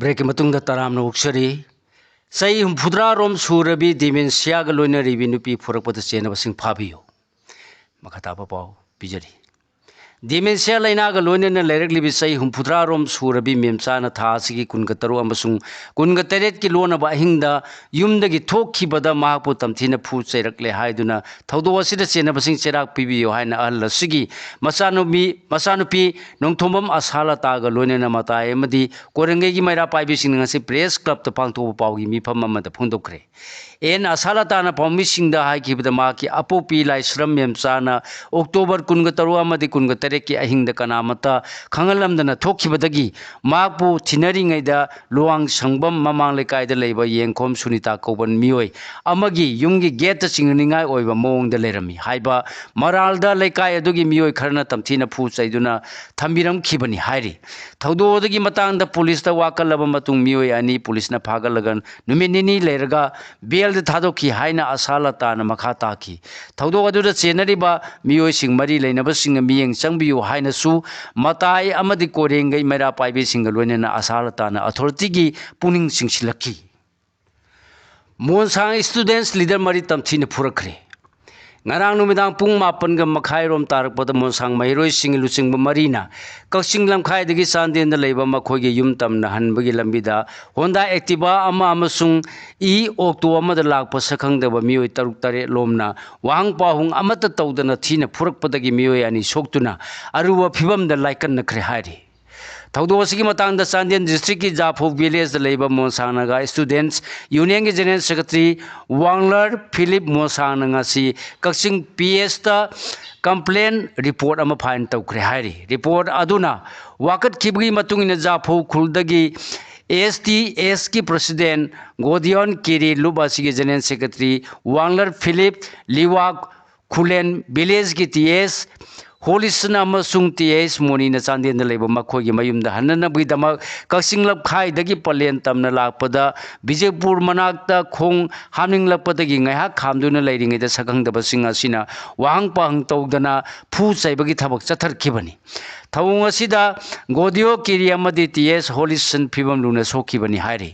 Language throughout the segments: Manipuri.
ब्रेक मतुंग तराम उक्सरी सही हुफुद्रा रोम सूरबी डिमेंशिया लोइना रिबी नुपी फुरकपद चेनबसिंग फाबियो मखताब पाव पिजरी डिमेंशिया लाइनाग लोइना लेरकलिबी सही हुफुद्रा रोम सूरबी मेमचाना थासिगी कुनग तरु अमसुंग कुनग तरेत की लोनब अहिंगदा युमदगी थोखिबदा माहपु तमथिना फु चैरकले हाइदुना थौदो असिदा चेनबसिंग चेराक पिबियो हाइना अहल सिगी मसानुपी नोंथोंबम असाला ताग लोइना मताय मदी कोरंगेगी मैरा पाइबिसिंग ngasi प्रेस क्लब त पांगथो पावगी मिफम अमदा फोंदोखरे एन असाला ताना पाउमिसिंगदा हाइकिबदा माकी अपोपी लाइश्रम मेमचाना अक्टोबर कुनग तरु अमदी कुनग तरेत की अहिंगदा कनामता खंगलमदना थोखिबदगी मापु थिनरिङैदा लुवांग संगबम ममांग लेकायदा लेबा येंखोम सुनीता कौबन मियोय अमगी युमगी गेट चिंगनिंगाय ओइबा मोंगदा लेरमी हाइबा मरालदा लेकाय अदुगी मियोय खरना तमथिना फु चैदुना थंबिरम खिबनी हाइरी थौदोदगी मतांगदा पुलिसता वाकलबा मतुंग मियोय अनि पुलिसना फागलगन नुमिनिनी लेरगा बेल थादोकी हाइना असाला ताना मखा ताकी थौदो अदुदा चेनरिबा मियोय सिंग मरी लेनबा सिंग मियेंग चंगबियो हाइनासु मताय अमदी कोरेंगै मैरा पाइबे सिंग लोइना असाला ताना अथॉरिटी पुनिंग सिंगसिलखी मोनसांग स्टूडेंट्स लीडर मरी तमथिन फुरखरे ngarang numidang pung mapan ga makhai rom tarak pada monsang mairoi sing luching ba marina kakching lamkhai dagi sanden da leiba makhoi ge yum tam na han bagi lambida Honda Activa ama amasung e okto ama da lak pa sakhang da ba mioi taruk tare lomna wang pa hung amata tawdana thina furak padagi mioi ani soktuna aruwa phibam da laikan na khre hari थौदोसी मतंग चांदेन डिस्ट्रिक्ट की Japhok village Monsang students union की general secretary Wanglar Philip Monsang Kakching PS complain report file तौरे है रिपोर्ट अदुना वाकटखिबगी जाफोक खुलदगी STS की प्रेसिडेंट गोदियन किरी लुबासी की जनरल सेक्रेटरी वांगलर फिलिप लिवाक खुलेन विलेज की TS होलिसना मसुंग TS मोनी न चांदेन लेबा मखोगी मयुमदा हननबगिदमा कक्सिंगलब खाइदगी पलेन तमना लापदा विजयपुर मनाक्ता खोंग हामनिंगलपदगी ngaiha खामदुना लेरिङैदा सखंगदबसिंग असिना वाहंग पाहंग तौदना फु चैबगी थबक चथरखिबनी थौंग असिदा गोदियो किरी अमदी TS होलिसन फिबम लुना सोखिबनी हाइरे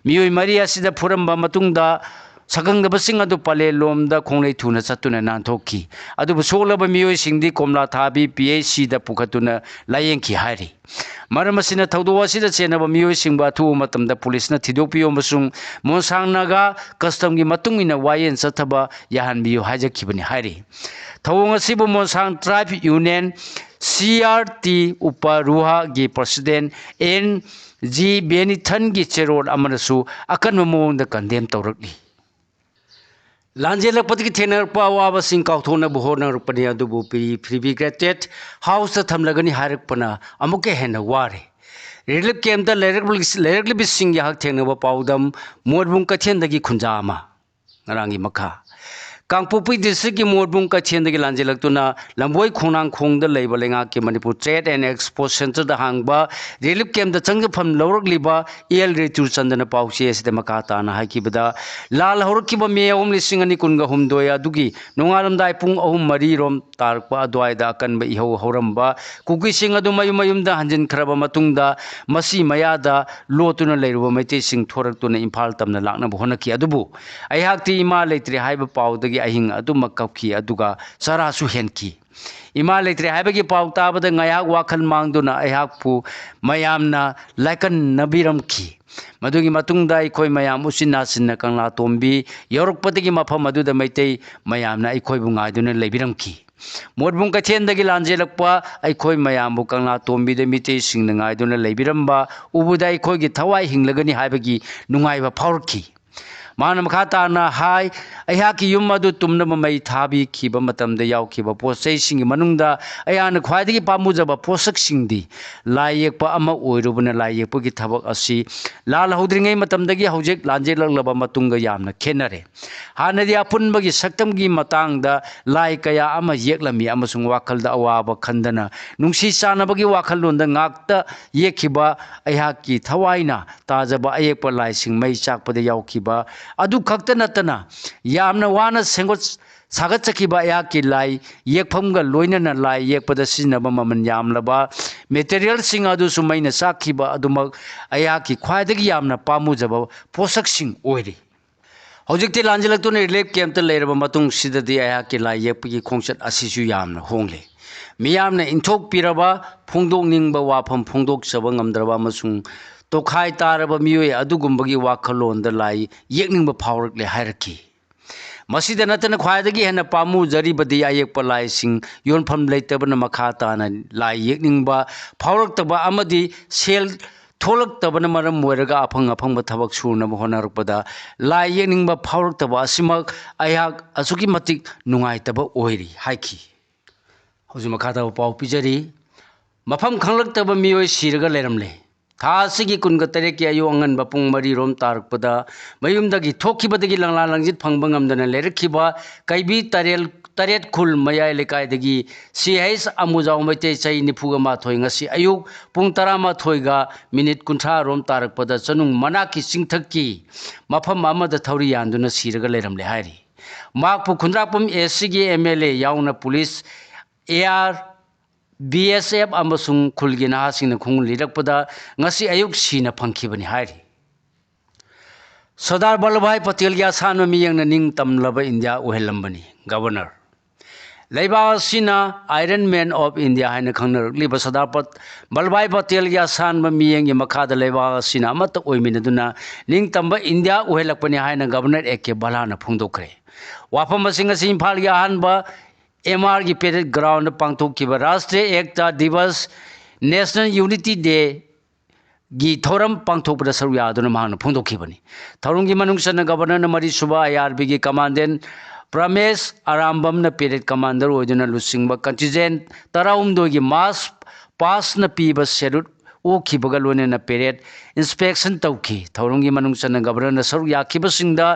मियोय मरी असिदा फुरंबा मतुंगदा सखंगदबसिंग अदु पले लोमदा खोंगलै थुना चतुना नांथोखी अदुबु सोलबा मियोय सिंगदी कोमला थाबी PHC दा पुखतुना लायेंखी हाइरी मरमसिना थौदो असिदा चेनबा मियोय सिंगबा थु मतमदा पुलिसना थिदोपियो मसुंग मोसांगनागा कस्टमगी मतुंगिना Wayne चथबा याहानबियो हाजखिबनी हाइरी थौंग असिबु Mosang tribe union CRT उपारुहा गी प्रेसिडेंट NG बेनिथन गी चेरोड अमनसु अकन मोंगदा कंडेम तौरकली लांजेलपदगी थेनरपा वाबसिंग काउथोनबु होनरपनि अदुबु प्रिविग्रेटेड हाउस थमलगनी हारकपना अमुके हेना वारे रिलीफ कैम्प लेरकलिबिसिंग याहक थेनबा पाउदम मोरबुंग कथेनदगी खुंजामा नरांगी मखा कांगपोपी डिस्ट्रिक्ट की मोरबुंग कथेनदगी लांजेलक्तुना लंबोई खोनांग खोंगदा लेबा लेंगा के Manipur trade and expo centre दा हांगबा रिलीफ कैम्प दा चंगफम लौरकलिबा एल रेतुर चंदन पाउचे एसदे मकाताना हाइकिबदा लाल हौरकिबा मे 2019 अदुगी नोंगालमदाय पुंग 3 रोम तारकपा अद्वायदा अकनबा इहौ हौरंबा कुकिसिंग अदु मयुमदा हंजिन खरबा मतुंगदा मसी मयादा लोतुना लेरुबा मैते सिंग थोरकतुना इम्फाल तमना लाकना होनकी अदुबु अयहाक्ति इमा लेत्रे हाइबा पाउदगी अहिंग अदुम कौखी अदुगा सरासु हेनकी इमा लेत्रे हाइबगी पाउ ताबदा ngaiak वाखल मांगदुना अयहाकपु मयामना लाइकन नबिरमखी मदुगी मतुंगदा इखोय मयाम उसिना सिन्ना कंगला तोंबी यौरकपदगी मफम अदुदा मैतै मयामना इखोय बुंगायदुना लेबिरमखी मोरबुंग कथेनदगी लांजेलकपा अखोय मयामबु कंगला तोंबीद मिते सिंगना गायदुना लेबिरंबा उबुदा अखोयगी थवाई हिंगलगनी हाइबगी नुंगाइबा फावरखी माना मखाताना हाय अयहाकी युम अदु तुमनब मई थाबी खिबा मतमदा यावखिबा पोसैसिंग मनुंगदा अयाना ख्वाइदगी पामुजबा पोसकसिंगदी लायेकपा अमा ओइरुबना लायेकपगी थबक असि लाल हौद्रिङै मतमदगी हौजेक लांजेलकलबा मतुंगा यामना खेनरे हानदि अपुनबगी सक्तमगी मतांगदा लाय कया अमा येकलमी अमसुंग वाखलदा अवाबा खंदना नुंसी चानबगी वाखललोंदा ngakta येखिबा अयहाकी थवाइना ताजबा अयेकपा लाइसिंग मई चाकपदा यावखिबा अदु खक्त नतना यामना वाना सागतचखिबा अयाकी लाई येकफमगा लोइनना लाई येकपदा सिजनबा ममन यामलबा मेटेरियल सिंग अदुसु मैना साखिबा अदुमक अयाकी ख्वाइदगी यामना पामुजबा पोषकसिंग ओइरि हौजिकति लांजलक्तुना relief camp लेरबा मतुंग सिददि अयाकी lie येकपगी खोंगचत असिसु यामना होंगले मियामना इंथोक पिरबा फोंदोकनिंगबा वाफम फोंदोकचबा ngamdraba amasung tokhai taraba miyoi adugumbagi wakhalonda lai yekningba phawrakle hairaki masida natana khwaidagi hena pamu jaribadi ayekpa lai sing yonpham leitabana makha tana lai yekningba phawraktaba amadi sel tholaktabana maram moiraga aphang aphangba thabak surna honarpada lai yekningba phawraktaba asimak ayak asuki matik nungaitaba oiri haiki hojima khata pau pijari mafam khanglaktabba miyoi siraga leramle tha asigi kunga tareki ayu angan bapung mari rom tarakpada mayumdagi thokibadagi langla langjit phangba ngamdana lerakhiba kaibi taret khul mayai lekai dagi CH amujau maite chai nifuga ma thoi ngasi ayuk pung 13 ga minute kuntha rom tarakpada chanung manaki singthakki mafam amada thauri yanduna siraga leramle hairi makpu khundrakpum SCG MLA yauna police AR BSF amasung khulgi nahasing khung lirakpada ngasi ayuk sina phangkhibani hairi Sardar Vallabhbhai Patel ya sanwa miyangna ning tamlaba India uhelambani governor Leiba sina Iron Man of India haina khangnar liba Sardar Vallabhbhai Patel ya sanwa miyang makhada leiba sina amata oiminaduna ning tamba India uhelakpani haina governor AK Balana phungdokre wafam masing asi Imphal ya hanba MR की पेरेड ग्राउंड पांगथोखिबा राष्ट्रीय एकता दिवस नेशनल यूनिटी डे गी थौरम पांगथोखबदा सरुक यादुना मांगना फोंदोखिबनी थौरंगी मनुंगसना गवर्नर मरी सुबा IRB की कमांडेंट प्रमेश आरामबम न पेरेड कमांडर ओइदुना लुसिंगबा कंटिजेंट 12 की मास पास न पीबा सेरुट ओखिबगा लोनेना पेरेड इंस्पेक्शन तौखि थौरंगी मनुंगसना गवर्नर सरुक याखिबसिंगदा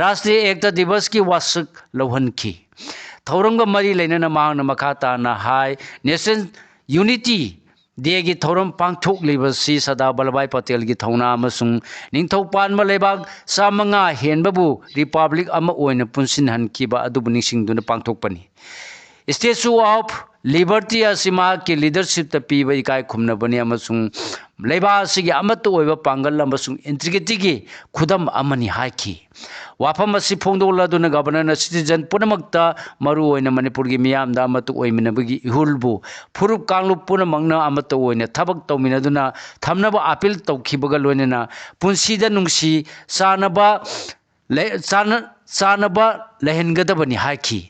राष्ट्रीय एकता दिवस की वासक लौहनखि थौरंगा मरी लेना मांगना मखाता ना हाई नेशनल यूनिटी डे की थौरम पांगथोक लेबसी सरदार वल्लभभाई पटेल की थौना अमसुंग निंगथौ पानबा लेबाग सामंगा हेनबबु रिपब्लिक अमा ओइना पुनसिन हनखिबा अदुबु निंगसिंगदुना पांगथोकपनी स्टैच्यू ऑफ लिबर्टी असिमा के लीडरशिप पीबा इकाय खुमनबनी अमसुंग लेबा असिगी अमत ओइबा पांगल अमसुंग इंटीग्रिटी की खुदम अमनी हाइखि वाफम असि फोंदोलदुना गवर्नर सिटीजन पुनमक्ता मरु ओइना मणिपुर की मियामदा अमत ओइमिनबगी इहुलबु फुरुप कांगलु पुनमंगना अमत ओइना थबक तौमिनदुना थमनबा अपील तौखिबगा लोइना पुंसीदा नुंगसी सानबा लेहनगदबनी हाइखि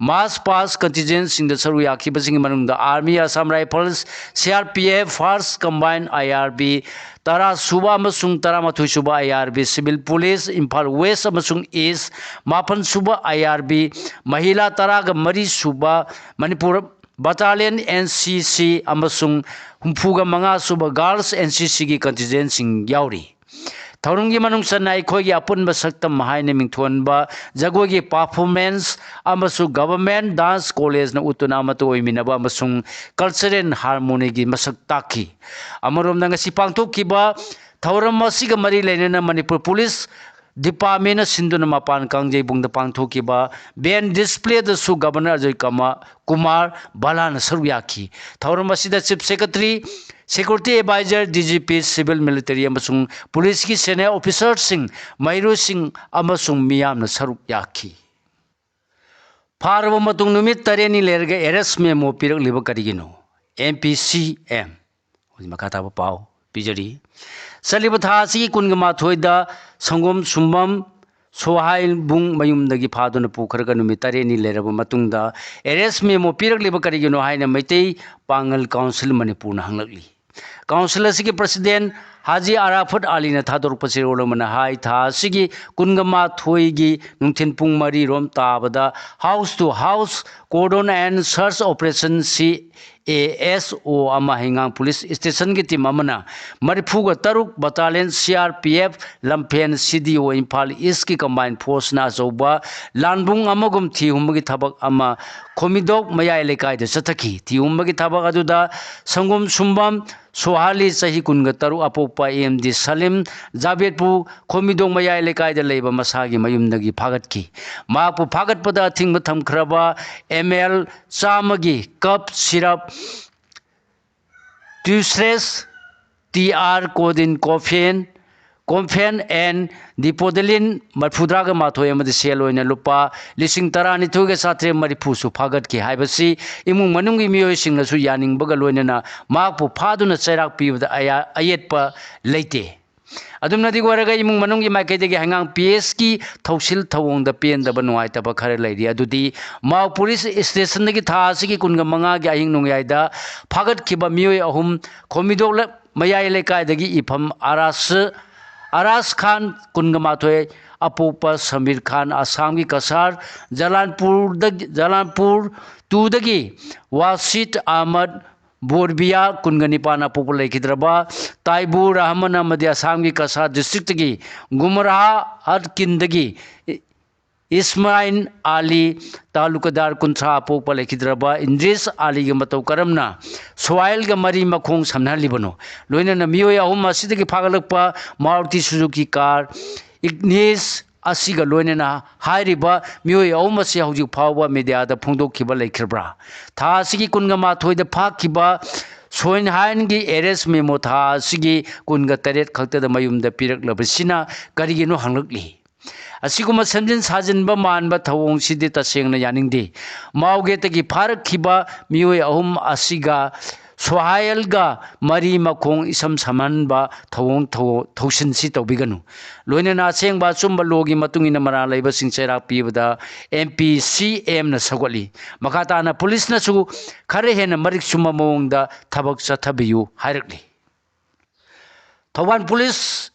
मास पास कंटिजेंट सिंग सरु याखिबसिंग मनुंगदा army Assam rifles CRPF first combine IRB 10 सुबा अमसुंग 13 सुबा IRB civil police Imphal west अमसुंग ईस्ट 9 सुबा IRB महिला 13 सुबा मणिपुर बटालियन NCC अमसुंग 35 सुबा गर्ल्स NCC की कंटिजेंट सिंग याउरी थौरंगी मनुंगसना अखोगी अपुनब सक्तम हाइने मिंथोनबा जगोगी परफॉर्मेंस अमसु गवर्नमेंट डांस कॉलेज न उतुना मतो ओइमिनबा अमसुंग कल्चरल हार्मोनी की मसक ताकी अमरोमना ngasi पांगथोखिबा थौरम मसिगा मरी लेना मणिपुर पुलिस डिपार्टमेंट सिंधुना मपान कांगजे बुंग पांगथोखिबा बेन डिस्प्ले दसु गवर्नर अजय कुमार बालान सरुयाखी थौरम मसिदा chief secretary advisor DGP civil military अमसुंग पुलिस की सीनियर ऑफिसर सिंह मैरू सिंह अमसुंग मियामना सरुक याखी फारब मतुंग नुमित तरेनी लेरगे एरेस्ट मेमो पिरकलिबा करिगिनो MPCM मखाताब पाव पिजरी सलिबा थासी कुनगा माथोइदा संगोम सुम्बम सोहाइल बुंग मयुमदगी फादुना पुखरगा नुमित तरेनी लेरबा मतुंगदा एरेस्ट मेमो पिरकलिबा करिगिनो हाइना मैतै पांगल काउंसिल मणिपुरना हंगलकली काउंसिल के प्रेसिडेंट हाजी आराफत अली ने थादोरपसिरोलमना हाई था सिगी कुनगमा थोइगी नुंथिन पुंग मरी रोम ताबदा house to house cordon and search operation ASO ama hingang police station ki team amana marifuga taruk battalion CRPF Lampen CDO Imphal East ki combined force na zoba lanbung amagum thi humgi thabak ama Komidok mayai lekai de sathaki thi humgi thabak aduda sangum sumbam Sohali sahi kunga taru apopa AMD Salim Javed Komidok mayai lekai de leiba masagi mayumdagi phagatki mapu phagat pada thing batham khraba ML chamagi cup syrup Tusres TR Codin Confen and Dipodilin Marfudraga Mato Emadi Selo in a lupa, Lissing Tarani Tuga Satre Maripusu Pagat Ki Hibasi, Imu Manungi Mio Singasu Yaning Bugaloina, Mapu Paduna Serak Pi with the Ayetpa Late. Adumna di waraga imung manungi makete hangang PSki Tausil Tawong the Pien the Banuai Tabakare lady Adudi Mao police station the Tasiki Kunga Manga Gaying Nungaida Pagat Kiba Mio Ahum Komidok Mayai Lekai the Ipam Aras Khan Kungamatoe Apopa Samir Khan Asami Kasar Jalanpur Tudagi Wasit Ahmad Borbia Kunganipana Popula Kidraba Taibu Rahmana Madhya Samgi Kasar District gi Gumraha Adkindagi Ismail Ali Talukadar Kuntra Popula Kidraba Indris Ali Gamatau Karamna Soil Gamari Makong Samna Libano Luina Namioya Homa Sidiki Pagalapa Maruti Suzuki car Ignis Asiga Loinena Hairiba Mio Omasi Hauju Power Media the Pundo Kiba Lakebra Tasiki Kungama Toy the Pakiba Soin Hangi Eres Memo Sigi Kunga Taret Kakta the Mayum the Pirak Labasina Garigino Hanglukli Asiguma Sendin Sajan Baman but Tawong Sidita Singna Yanindi Maugetaki Parak Kiba Mio Ahum Asiga Sohailga Mari Makong Isam Samanba Tawong Toshin Sito Biganu. Luina Seng Basumba Logi Matungina Mara Labor Sincera Pivada MPCM na Sagwali. Makatana Police Nasu Karehen Marik Sumamong da Tabak Satabiu Hirekli. Tawan Police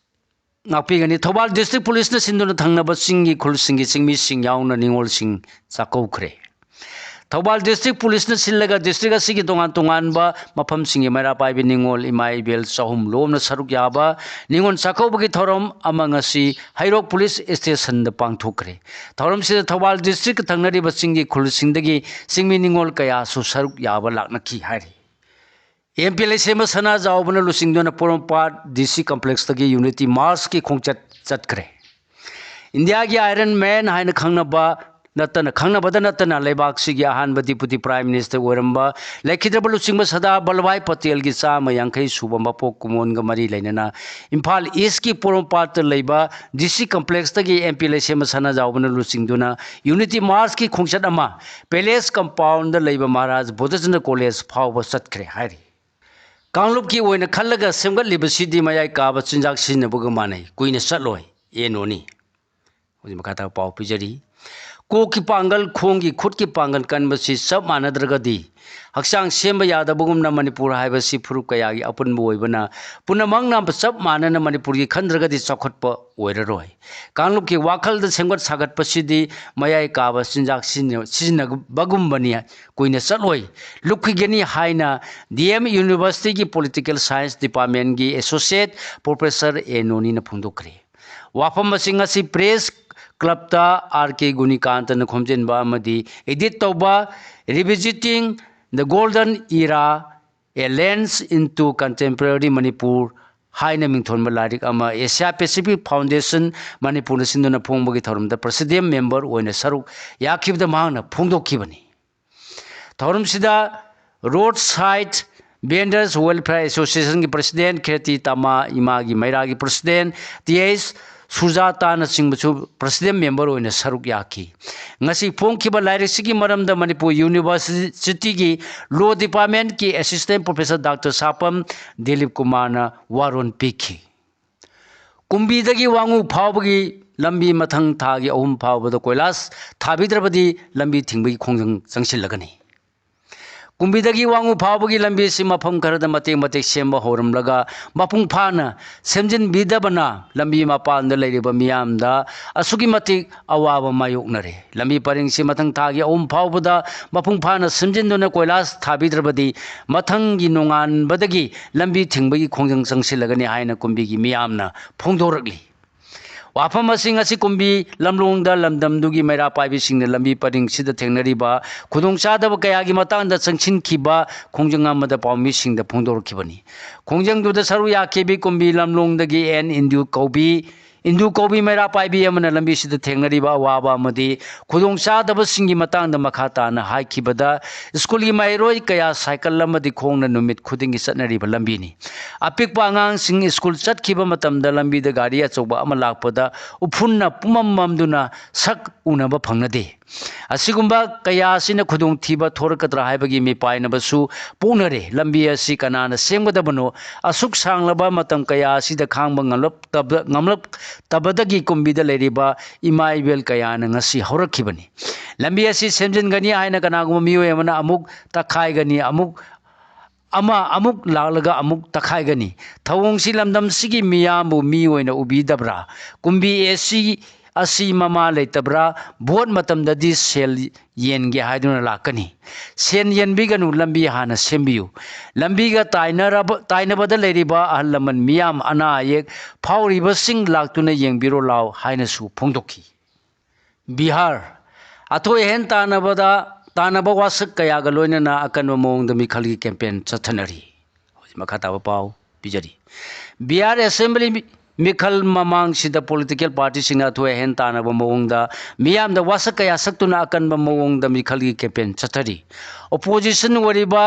Napigani Tobal District Police na Sinduna Tangnaba Singi Kulsingi Sing Missing Yauna Ningol Sing Sakokre. Tobal District Police na Silaga District Asigi Tongan Tonganba Mapam Singi Mara Paibi Ningol Imai Bel Sahum Lom na Saruk Yaba Ningon Sakobagi Thorom Amangasi Hairok Police Station the Pangthokre. Thorom Sida Tobal District Tangnari Basingi Kulsindagi Singmi Ningol Kaya Su Saruk Yaba Laknaki Hari. MPLA Sema Sana Zaubana Lusingdona Porompat DC Complex Tagi Unity Mars ki Khongchat Chatkre. India ki Iron Man Haina Khangnaba Natana Khangnabada Natana Lebak Sigi Hanba Deputy Prime Minister Waramba Lekhidraba Lusingba Sada Balwai Patel ki Sama Yankai Subamba Pok Kumon Gamari Lainana Imphal East ki Porompat Leba DC Complex Tagi MPLA Sema Sana Zaubana Lusingdona Unity Mars ki Khongchat Ama Palace Compound Leba Maharaj Bodhajana College Phawba Chatkre Hari. Kanglup ki oina khallaga semgat libasidi mayai kaba chinjak sinnabuga manai kuina chatloi enoni hoji makata pau pijari ko ki pangal khongi khut ki pangal kanbasi sab manadragadi haksang semba yadabugumna manipur haibasi phuru kayagi apunbu oibana punamang nam sab manana manipur ki khandragadi chakhotpa oiraroi kanglup ki wakhal da semgat sagat pasidi mayai kaba chinjak sinna bagumbani kuina chatloi lukhigeni haina DM University ki Political Science Department ki Associate Professor Enoni na phungdokre wafam masinga si press club ta RK Gunikant na khomjenba amadi edit toba revisiting the golden era a lens into contemporary Manipur Haina Mingthon Malarik ama Asia Pacific Foundation Manipur Sinduna Phongbogi Thorum the president member oina saruk yakhib da mangna phungdokkibani Thorum sida roadside Vendors Welfare Association ki president Kheti Tama Imagi Mairagi president TS Sujata na Singbachu president member oina saruk yaki ngasi phongkiba lairisi maramda Manipur University ki law department ki assistant professor Dr. Sapam Dilip Kumar na waron piki kumbidagi wangu phawbagi lambi mathang thagi ahum phawbada koilas thabidrabadi lambi thingbai khongjang changsilagani कुंबीदगी वांगू फावगी लंबी से मफम खरद मते मते सेम होरमलगा मपुंग फाना सेमजिन बीदबना लंबी मपान लेरिबा मियामदा असुगी मते अवाब मायोकनरे लंबी परिंग से मथंग थागी ओम फावबदा मपुंग फाना सेमजिन कोयलास थाबीद्रबदी मथंगी नोंगान बदगी लंबी थिंबगी खोंजंग संगसिलगनी हायना कुंबीगी मियामना फोंदोरकली वाफम कुंबी लमलोंग लमदमदुगी मैरा पाइबिसिंग लंबी परिंग सिद थेंगनरिबा खुदोंचादब कयागी मतांग संगसिनखिबा खोंजंग अमद पाउमिसिंग फोंदोरखिबनी खोंजंग दुद सरु याखेबी कुंबी लमलोंगदगी एन इंदू कौबी मैरा पाइबी अमना लंबी सिद थेंगनरिबा वाबा अमदी खुदोंचादब सिंगी मतांग मखा ताना हाइखिबदा स्कूल की माइरोय कया साइकिल अमदी खोंगना नुमित खुदिंगी चटनरिबा लंबीनी अपिकपा आंगांग सिंग स्कूल चटखिबा मतमदा लंबी द गाड़ी अचौबा अमा लाकपदा उफुन्ना पुमममदुना सक उनबा फंगनदे असिगुंबा कया सिन खुदोंग थीबा थोरकद्रा हाइबगी मिपाइनबसु पोनरे लंबी असि कनाना सेमगदबनो असुक सांगलबा मतम कया सिद खांगबा ngamlap tabadagi kumbida leriba ima ibel kayana ngasi haurakibani lambi asi semjingani aina kanaguma miyoy amana amuk takhaigani amuk lalaga amuk takhaigani thawong si lamdam sigi miyambu miyoyna ubidabra kumbi asi mama leitabra bot matamdadi sel yenge haiduna lakani sen yenbiganu lambi hana sembiyu lambiga tainabada leriba ahlaman miyam ana yek phawriba sing laktuna yengbiro law haina su phongdokhi Bihar athoi hen tanaba wasak kaya ga loinana akanwa mongda mikhalgi campaign chathanari makata ba pau bijari Bihar assembly Mikhal mamang sida political party singa thoi hen tanaba mongda miyam da wasak kaya saktuna akan ba mongda mikhalgi campaign chathari opposition wariba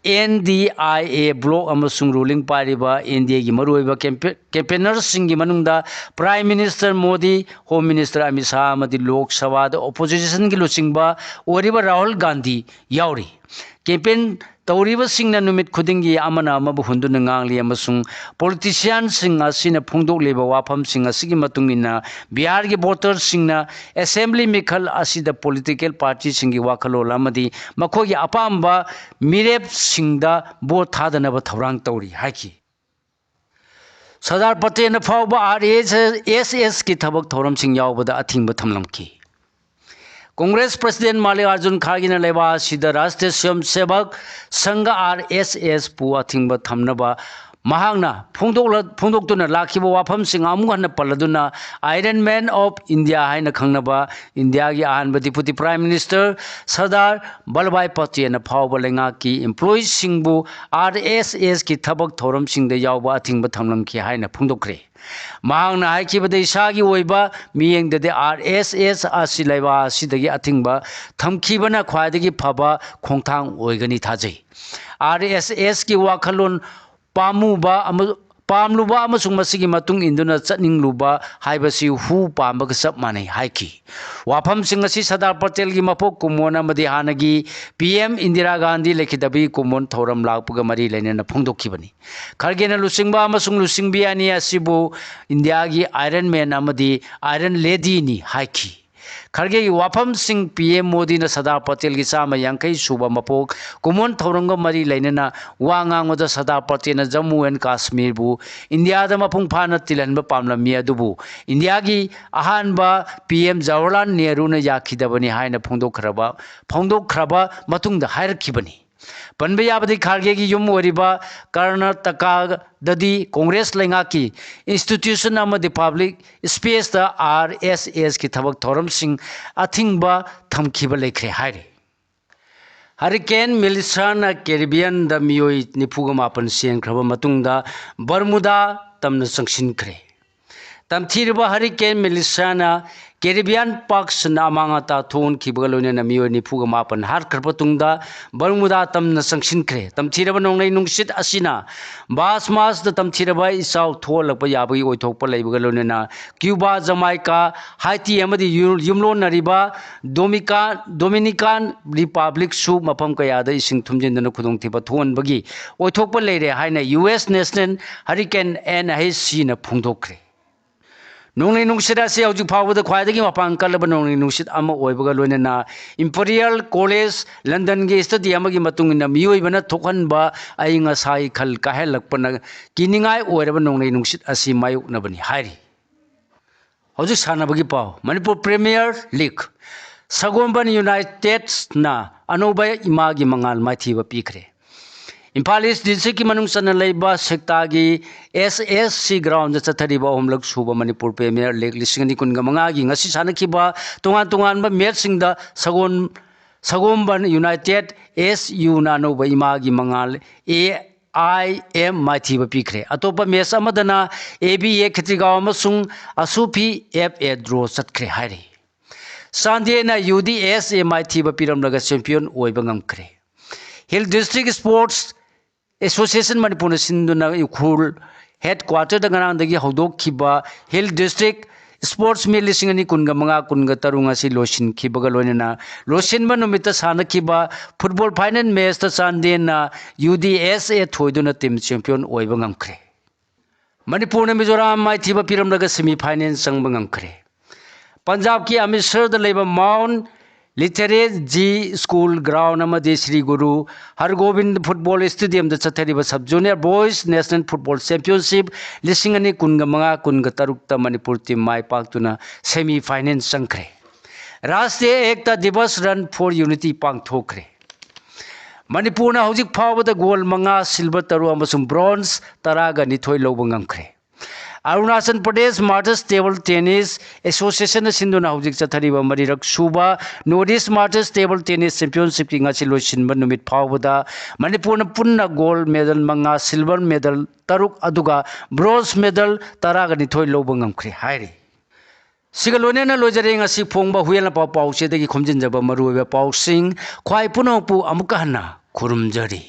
INDIA block amasung ruling pariba India gi maruiba campaigners singi manungda Prime Minister Modi Home Minister Amit Shah amadi Lok Sabha da opposition gi luchingba wariba Rahul Gandhi yauri campaign tawriba singna numit khudingi amana amabu hunduna ngangli amasung politician singa sina phungdok leba wafam singa sigi matungina Bihar gi voters singna assembly mikhal asida political party singi wakhalo lamadi makhogi apamba mirep singda vote thadana ba thawrang tawri haki Sardar Patel na fawba RSS ki thabak thoram sing yawbada athingba thamlamki Congress President Mallikarjun Kharge na leba sida Rashtriya Swayamsevak Sangha RSS pu athingba thamnaba mahangna phongdoktuna lakhiba wafam singa amuhana paladuna Iron Man of India haina khangnaba India gi ahanba deputy prime minister Sardar Vallabhbhai Patel na phawba lenga ki employees singbu RSS ki thabak thoram singda yawba athingba thamlamki haina phongdokre mahangna haikibada isagi oiba miyengdade RSS asilaiba asidagi athingba thamkhibana khwaidagi phaba khongthang oigani thajai RSS ki wakhalon pamluba amasung masigi matung induna chatningluba haibasi hu pambaga sap manai haiki wafam singasi Sardar Patel gi mapok kumona madi hanagi PM Indira Gandhi lekhidabi kumon thoram lakpuga mari lainana phongdokhibani Kharge na lusingba amasung lusingbi ani asibu India gi Iron Man amadi Iron Lady ni haiki Kharge gi wafam sing PM Modi na Sardar Patel gi sama yangkai suba mapok kumon thoranga mari lainana wangang oda Sardar Patel na Jammu and Kashmir bu India da mapung phana tilanba pamlami adubu India gi ahanba PM Jawaharlal Nehru na yakhidabani haina phongdokhraba matungda hairakibani Panbe yabadi Kharge gi yum wariba Karnataka dadi Congress lenga ki institution amadi public space da RSS ki thabak thoram sing athingba thamkhiba lekre haire Hurricane Melissa na Caribbean da miyoi nipuga mapan siengkraba matungda Bermuda tamna sangsinkre tamthirba Hurricane Melissa na Caribbean Parks na amangata thon khibalone na miyoi nipuga mapan har kharpatungda Bermuda tamna sangsinkre tamthirba nongnai nungsit asina basmas da tamthirba isau tholakpa yabagi oithokpa leibagalone na Cuba Jamaica Haiti amadi yumlon nariba Dominican Republic su mapam kaya da ising thumjindana khudongthiba thonbagi oithokpa leire haina US National Hurricane NHC na phungdokre नोंनि नुंसित असे हौजिक फावबद ख्वाइदगी मपांग कलब नोंनि नुंसित अमा ओइबगा लोइनना इंपीरियल कॉलेज लंदन के स्टडी अमगी मतुंगिना मियोइबना थोखनबा अइंग असाई खल काहेलकपना किनिंगाई ओइरबा नोंनि नुंसित असी मायुकनबनी हाइरि हौजिक सानबगी पाव मणिपुर प्रीमियर लीग सगोंबन यूनाइटेड ना अनोबा इमागी मंगाल माइथीबा पीखरे इम्फाल ईस्ट डिस्ट्रिक्ट की मनुंग सन लेबा सेक्टागी SSC ग्राउंड चथरीबा होमलक सुबा मणिपुर प्रीमियर लीग लिसिंगनी कुनगा मंगागी ngasi सानखिबा तोंगान तोंगानबा मैचसिंगदा सगोंबन यूनाइटेड SU ना अनोबा इमागी मंगाल AIM माइथीबा पीखरे अतोपा मैच अमदना ABA खित्रिगांव अमसुंग असुफी FA ड्रॉ चतखरे हाइरि सांदेना UDSA माइथीबा पीरमलगा चैंपियन ओइबा ngamkhre hill district sports association Manipur सिंधुना उखुल हेडक्वार्टर दंगनांदगी हौदोखिबा हिल डिस्ट्रिक्ट स्पोर्ट्स में लिसिंगनी कुनगा मंगा कुनगा तरुंग असि लोसिन खिबगा लोइनना लोसिनबा नुमित सानखिबा फुटबॉल फाइनल मैच त चांदेना UDSA थोइदुना टीम चैंपियन ओइबा ngamkhre मणिपुर मिजोराम माइथीबा पीरमलगा सेमीफाइनल संगबा ngamkhre पंजाब की अमृतसर द लेबा Mount Litera Zee school ground अमदी श्री गुरु हरगोविंद फुटबॉल स्टेडियम द चथरीबा sub junior boys national football championship लिसिंगनी कुनगा मंगा कुनगा तरुक मणिपुर टीम माई पाक्तुना सेमीफाइनल संख्रे Rashtriya Ekta Diwas run for unity पांगथोखरे मणिपुर हौजिक फावबद गोल मंगा सिल्वर तरु अमसुंग ब्रोंज तरागा निथोय लौबा ngamkhre Arunachal Pradesh masters table tennis association सिंधुना हौजिक चथरीबा मरिरक सुबा north east masters table tennis championship की ngasi लोइसिनबा नुमित फावबदा मणिपुर पुन्ना गोल्ड मेडल मंगा सिल्वर मेडल तरुक अदुगा ब्रोंज मेडल तरागा निथोय लौबा ngamkhre हाइरि सिगलोनेना लोजरे ngasi फोंबा हुयला पाव पावसेदगी खोमजिनजबा मरुबा पावसिंग ख्वाइ पुनोपु अमुका हन्ना खुरुमजरी।